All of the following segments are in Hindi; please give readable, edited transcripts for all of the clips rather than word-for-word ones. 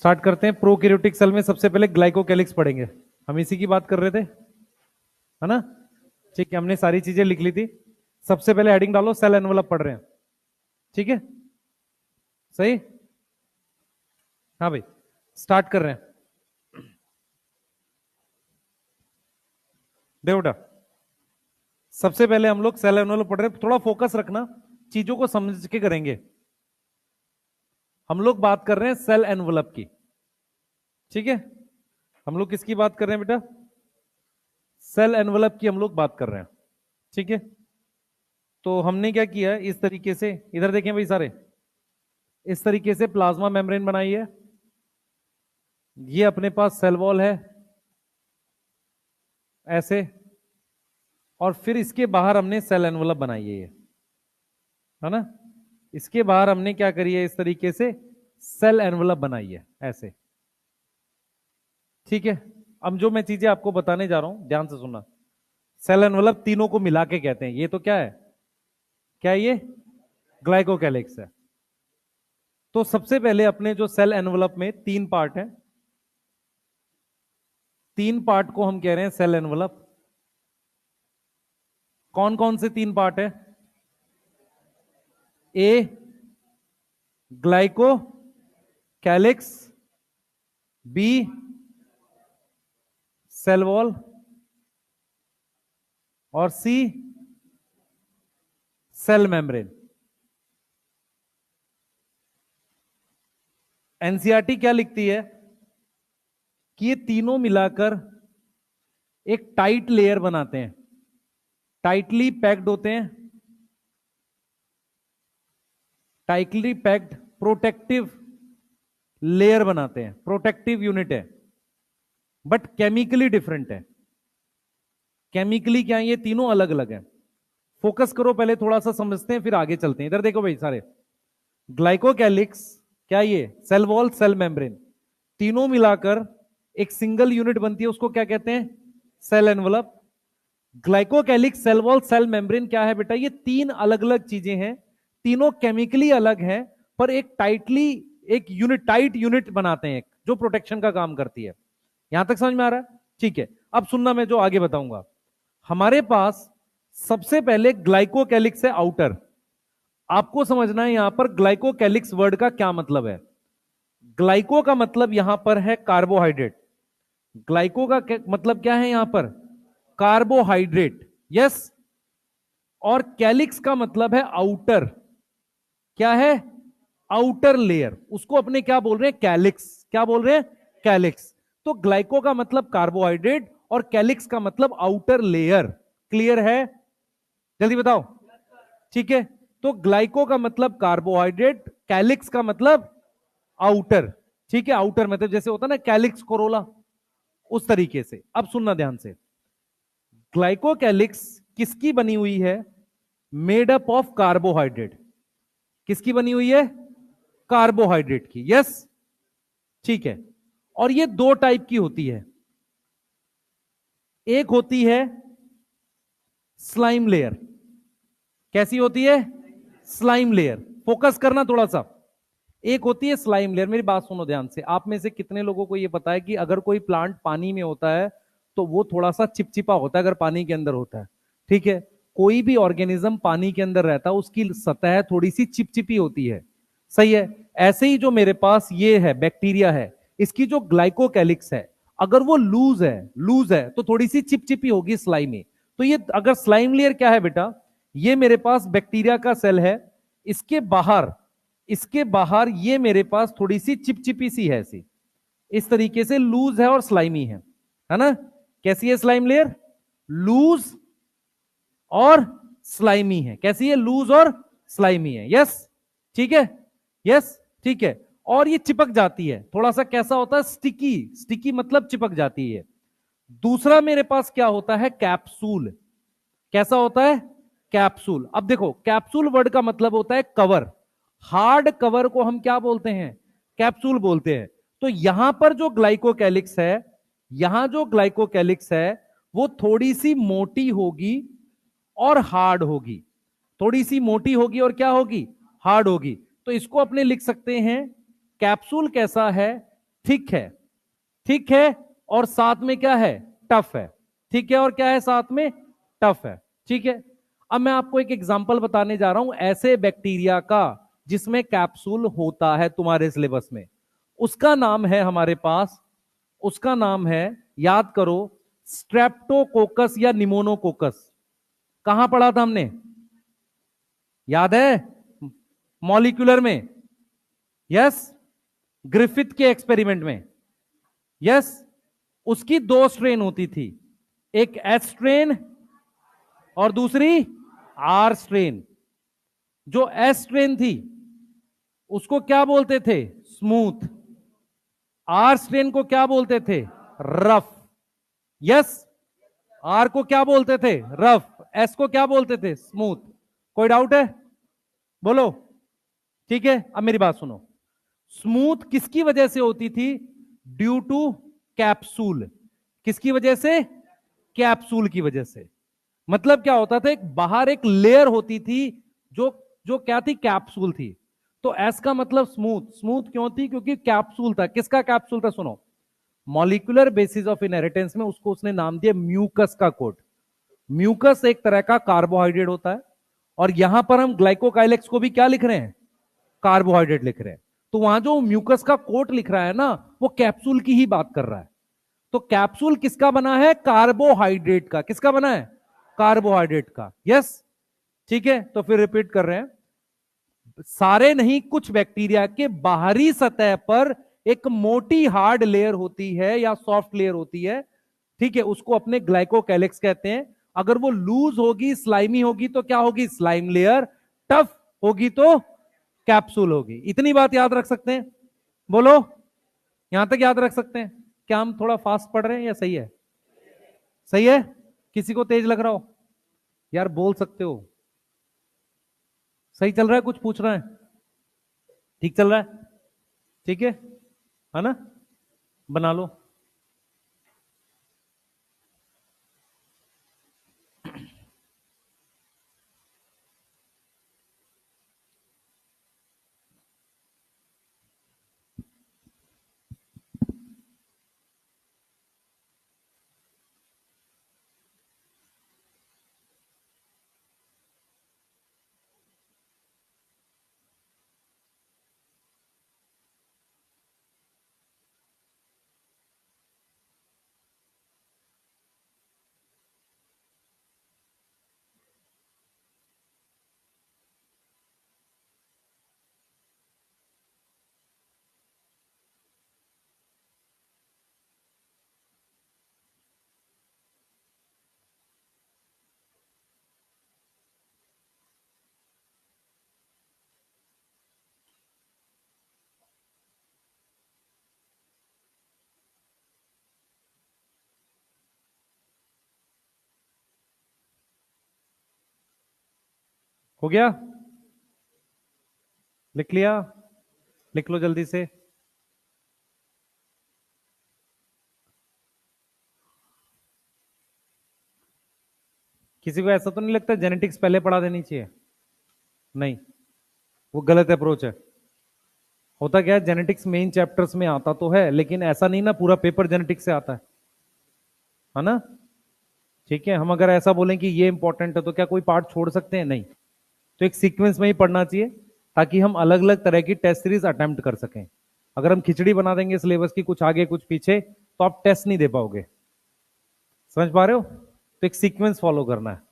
स्टार्ट करते हैं। प्रोकैरियोटिक सेल में सबसे पहले ग्लाइकोकैलिक्स पढ़ेंगे। हम इसी की बात कर रहे थे, है ना? ठीक है, हमने सारी चीजें लिख ली थी। सबसे पहले हेडिंग डालो, सेल एनवलप पढ़ रहे हैं। ठीक है, सही? हाँ भाई, स्टार्ट कर रहे हैं। देखो बेटा, सबसे पहले हम लोग सेल एनवलप पढ़ रहे हैं। थोड़ा फोकस रखना, चीजों को समझ के करेंगे। हम लोग बात कर रहे हैं सेल एनवलप की। ठीक है, हम लोग किसकी बात कर रहे हैं बेटा? सेल एनवलप की हम लोग बात कर रहे हैं। ठीक है, तो हमने क्या किया, इस तरीके से, इधर देखें भाई सारे, इस तरीके से प्लाज्मा मेम्ब्रेन बनाई है। ये अपने पास सेल वॉल है ऐसे, और फिर इसके बाहर हमने सेल एनवलप बनाई है, ये है ना? इसके बाहर हमने क्या करी है, इस तरीके से सेल एनवलप बनाई है ऐसे। ठीक है, अब जो मैं चीजें आपको बताने जा रहा हूं ध्यान से सुनना। सेल एनवलप तीनों को मिला के कहते हैं। ये तो क्या है, क्या है ये? ग्लाइकोकैलिक्स है। तो सबसे पहले अपने जो सेल एनवलप में तीन पार्ट हैं, तीन पार्ट को हम कह रहे हैं सेल एनवलप। कौन कौन से तीन पार्ट है? ए ग्लाइकोकैलिक्स, बी सेल वॉल, और सी सेल मेम्ब्रेन। एनसीईआरटी क्या लिखती है कि ये तीनों मिलाकर एक टाइट लेयर बनाते हैं, टाइटली पैक्ड होते हैं, टाइटली पैक्ड प्रोटेक्टिव लेयर बनाते हैं, प्रोटेक्टिव यूनिट है, बट केमिकली डिफरेंट है। केमिकली क्या है, ये तीनों अलग अलग है। फोकस करो, पहले थोड़ा सा समझते हैं फिर आगे चलते हैं। इधर देखो भाई सारे, ग्लाइकोकैलिक्स क्या, ये सेल वॉल, सेल मेम्ब्रेन, तीनों मिलाकर एक सिंगल यूनिट बनती है, उसको क्या कहते हैं? Cell envelope. Glycocalyx, cell wall, cell membrane क्या है बेटा? ये तीन अलग अलग चीजें हैं, तीनों केमिकली अलग हैं, पर एक टाइटली, एक यूनिट, टाइट यूनिट बनाते हैं, जो प्रोटेक्शन का काम करती है। यहां तक समझ में आ रहा है? ठीक है, अब सुनना, मैं जो आगे बताऊंगा। हमारे पास सबसे पहले ग्लाइकोकैलिक्स है आउटर। आपको समझना है यहां पर ग्लाइकोकैलिक्स वर्ड का क्या मतलब है। ग्लाइको का मतलब यहां पर है कार्बोहाइड्रेट। ग्लाइको का मतलब क्या है यहां पर? Carbohydrate, yes. और कैलिक्स का मतलब है आउटर। क्या है? Outer layer. उसको अपने क्या बोल रहे हैं? कैलिक्स। क्या बोल रहे हैं? कैलिक्स। तो ग्लाइको का मतलब कार्बोहाइड्रेट और कैलिक्स का मतलब आउटर लेयर। क्लियर है? जल्दी बताओ। ठीक है, तो ग्लाइको का मतलब कार्बोहाइड्रेट, कैलिक्स का मतलब आउटर। ठीक है, आउटर मतलब जैसे होता है ना कैलिक्स कोरोला, उस तरीके से। अब सुनना ध्यान से, ग्लाइकोकैलिक्स किसकी बनी हुई है? Made up of carbohydrate. किसकी बनी हुई है? कार्बोहाइड्रेट की, यस। ठीक है, और ये दो टाइप की होती है। एक होती है स्लाइम लेयर। कैसी होती है? Slime layer. फोकस करना थोड़ा सा। एक होती है स्लाइम लेयर। मेरी बात सुनो ध्यान से। आप में से कितने लोगों को यह पता है कि अगर कोई प्लांट पानी में होता है तो वो थोड़ा सा चिपचिपा होता है, अगर पानी के अंदर होता है? ठीक है, कोई भी ऑर्गेनिज्म पानी के अंदर रहता है, उसकी सतह थोड़ी सी चिपचिपी होती है, सही है? ऐसे ही जो मेरे पास ये है बैक्टीरिया है, इसकी जो ग्लाइकोकैलिक्स है, अगर वो लूज है तो थोड़ी सी चिपचिपी होगी, स्लाइमी। तो ये अगर स्लाइम लेयर क्या है बेटा, ये मेरे पास बैक्टीरिया का सेल है, इसके बाहर ये मेरे पास थोड़ी सी चिपचिपी सी है, ऐसी, इस तरीके से लूज है और स्लाइमी है ना? कैसी है स्लाइम लेयर? लूज और स्लाइमी है। कैसी है? लूज और स्लाइमी है, यस। ठीक है, यस, ठीक है। और ये चिपक जाती है, थोड़ा सा कैसा होता है? स्टिकी। स्टिकी मतलब चिपक जाती है। दूसरा मेरे पास क्या होता है? कैप्सूल। कैसा होता है? कैप्सूल। अब देखो, कैप्सूल वर्ड का मतलब होता है कवर। हार्ड कवर को हम क्या बोलते हैं? कैप्सूल बोलते हैं। तो यहां पर जो ग्लाइकोकैलिक्स है, यहां जो ग्लाइकोकैलिक्स है, वो थोड़ी सी मोटी होगी और हार्ड होगी। थोड़ी सी मोटी होगी और क्या होगी? हार्ड होगी। तो इसको अपने लिख सकते हैं, कैप्सूल कैसा है? थिक है, थिक है और साथ में क्या है, टफ है। ठीक है, और क्या है साथ में, टफ है। ठीक है, अब मैं आपको एक एग्जांपल बताने जा रहा हूं ऐसे बैक्टीरिया का जिसमें कैप्सूल होता है तुम्हारे सिलेबस में। उसका नाम है हमारे पास, उसका नाम है, याद करो, स्ट्रेप्टोकोकस या निमोनोकोकस। कहां पढ़ा था हमने, याद है, मॉलिक्यूलर में, यस, ग्रिफिथ के एक्सपेरिमेंट में, यस। उसकी दो स्ट्रेन होती थी, एक एस स्ट्रेन और दूसरी आर स्ट्रेन। जो एस स्ट्रेन थी उसको क्या बोलते थे, स्मूथ। आर स्ट्रेन को क्या बोलते थे, रफ। यस, आर को क्या बोलते थे, रफ। एस को क्या बोलते थे, स्मूथ। कोई डाउट है, बोलो। ठीक है, अब मेरी बात सुनो। स्मूथ किसकी वजह से होती थी, ड्यू टू कैप्सूल। किसकी वजह से, कैप्सूल की वजह से। मतलब क्या होता था, एक बाहर एक लेयर होती थी जो जो क्या थी, कैप्सूल थी। तो एस का मतलब स्मूथ। स्मूथ क्यों थी, क्योंकि कैप्सूल था। किसका कैप्सूल था, सुनो, मॉलिक्यूलर बेसिस ऑफ इनहेरिटेंस में उसको उसने नाम दिया म्यूकस का कोट। म्यूकस एक तरह का कार्बोहाइड्रेट होता है, और यहां पर हम ग्लाइकोकाइलेक्स को भी क्या लिख रहे हैं, कार्बोहाइड्रेट लिख रहे हैं। तो वहां जो म्यूकस का कोट लिख रहा है ना, वो कैप्सूल की ही बात कर रहा है। तो कैप्सूल किसका बना है, कार्बोहाइड्रेट का। किसका बना है, कार्बोहाइड्रेट का। यस, ठीक है, तो फिर रिपीट कर रहे हैं। सारे नहीं, कुछ बैक्टीरिया के बाहरी सतह पर एक मोटी हार्ड लेयर होती है या सॉफ्ट लेयर होती है। ठीक है, उसको अपने ग्लाइकोकैलिक्स कहते हैं। अगर वो लूज होगी, स्लाइमी होगी, तो क्या होगी, स्लाइम लेयर। टफ होगी तो कैप्सूल होगी। इतनी बात याद रख सकते हैं, बोलो, यहां तक याद रख सकते हैं। क्या हम थोड़ा फास्ट पढ़ रहे हैं या सही है, सही है। किसी को तेज लग रहा हो, यार बोल सकते हो। सही चल रहा है, कुछ पूछ रहा है, ठीक चल रहा है, ठीक है ना, बना लो। हो गया, लिख लिया, लिख लो जल्दी से। किसी को ऐसा तो नहीं लगता जेनेटिक्स पहले पढ़ा देनी चाहिए, नहीं, वो गलत अप्रोच है। होता क्या है, जेनेटिक्स मेन चैप्टर्स में आता तो है, लेकिन ऐसा नहीं ना पूरा पेपर जेनेटिक्स से आता है ना। ठीक है, हम अगर ऐसा बोलें कि ये इंपॉर्टेंट है तो क्या कोई पार्ट छोड़ सकते हैं, नहीं। तो एक सीक्वेंस में ही पढ़ना चाहिए, ताकि हम अलग अलग तरह की टेस्ट सीरीज अटेम्प्ट कर सकें। अगर हम खिचड़ी बना देंगे सिलेबस की, कुछ आगे कुछ पीछे, तो आप टेस्ट नहीं दे पाओगे। समझ पा रहे हो, तो एक सीक्वेंस फॉलो करना है।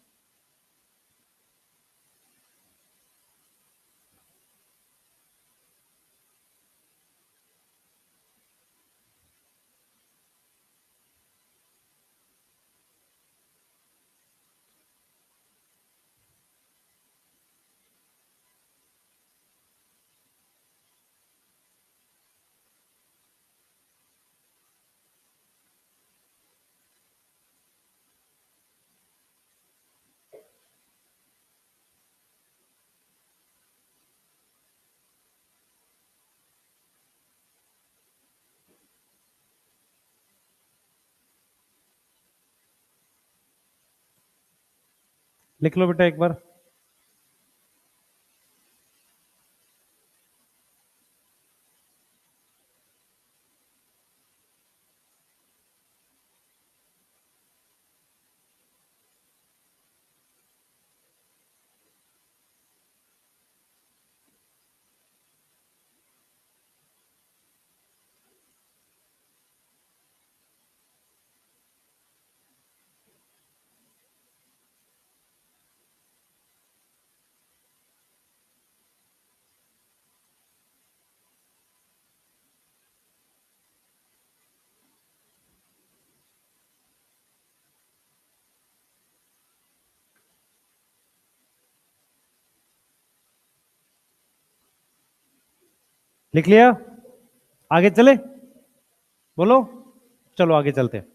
लिख लो बेटा एक बार। लिख लिया? आगे चले? बोलो, चलो आगे चलते हैं।